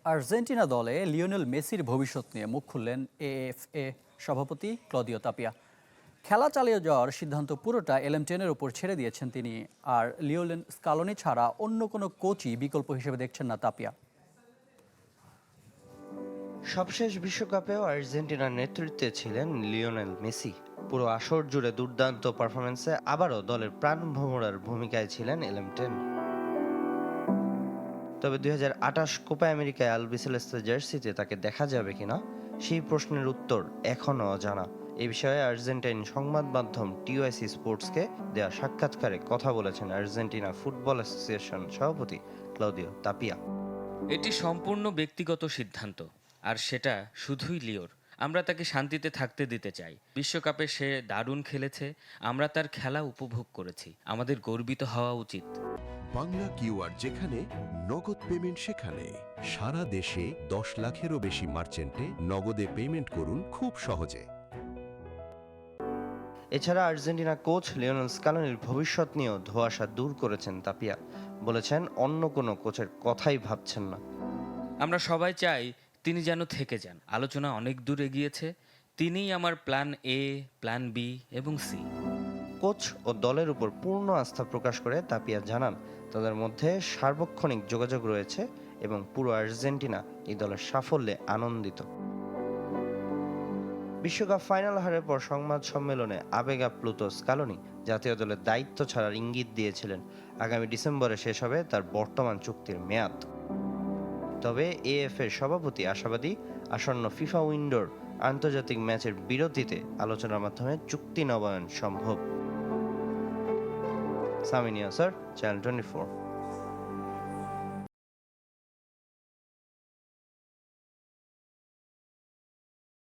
Argentina দলে Lionel মেসির ভবিষ্যৎ নিয়ে মুখ খুললেন এএফএ সভাপতি ক্লদিও তাপিয়া। খেলা চালিয়ে যাওয়ার সিদ্ধান্ত পুরোটা এলএম10-এর উপর ছেড়ে দিয়েছেন তিনি। আর লিওনেল স্কালোনি ছাড়া অন্য কোনো কোচই বিকল্প হিসেবে দেখছেন না তাপিয়া। সবশেষ বিশ্বকাপেও আর্জেন্টিনার নেতৃত্বে ছিলেন লিওনেল মেসি। পুরো আসর জুড়ে দুর্দান্ত পারফরমেন্সে আবারও দলের প্রাণ ভোমরার ভূমিকায় ছিলেন এলএম10। তবে 2028 কোপা আমেরিকায় আলবিসেলেস্তে জার্সিতে তাকে দেখা যাবে কিনা সেই প্রশ্নের উত্তর এখনও অজানা। এ বিষয়ে আর্জেন্টাইন সংবাদ মাধ্যম টিওআইসি স্পোর্টসকে দেয়া সাক্ষাৎকারে কথা বলেছেন আর্জেন্টিনা ফুটবল অ্যাসোসিয়েশন সভাপতি ক্লদিও তাপিয়া। এটি সম্পূর্ণ ব্যক্তিগত সিদ্ধান্ত, আর সেটা শুধুই লিওর। আমরা তাকে শান্তিতে থাকতে দিতে চাই। বিশ্বকাপে সে দারুণ খেলেছে, আমরা তার খেলা উপভোগ করেছি, আমাদের গর্বিত হওয়া উচিত। বাংলা কিউআর যেখানে নগদ পেমেন্ট সেখানে। সারা দেশে 10 লাখেরও বেশি মার্চেন্টে নগদে পেমেন্ট করুন খুব সহজে। এছাড়া আর্জেন্টিনা কোচ লিওনেল স্কালোনির ভবিষ্যৎ নিয়েও ধোঁয়াশা দূর করেছেন তাপিয়া। বলেছেন অন্য কোনো কোচের কথাই ভাবছেন না। আমরা সবাই চাই তিনি যেন থেকে যান। আলোচনা অনেক দূর এগিয়েছে। তিনিই আমার প্ল্যান এ, প্ল্যান বি এবং সি। কোচ ও দলের উপর পূর্ণ আস্থা প্রকাশ করে তাপিয়া জানান তাদের মধ্যে সার্বক্ষণিক যোগাযোগ রয়েছে এবং পুরো আর্জেন্টিনা এই দলের সাফল্যে আনন্দিত। বিশ্বকাপ ফাইনাল হারের পর সংবাদ সম্মেলনে আবেগ আপ্লুত স্কালোনি জাতীয় দলের দায়িত্ব ছাড়ার ইঙ্গিত দিয়েছিলেন। আগামী ডিসেম্বরে শেষ হবে তার বর্তমান চুক্তির মেয়াদ। তবে এএফএর সভাপতি আশাবাদী আসন্ন ফিফা উইন্ডোর আন্তর্জাতিক ম্যাচের বিরতিতে আলোচনার মাধ্যমে চুক্তি নবায়ন সম্ভব। সামিনিয়া স্যার, চ্যানেল 24।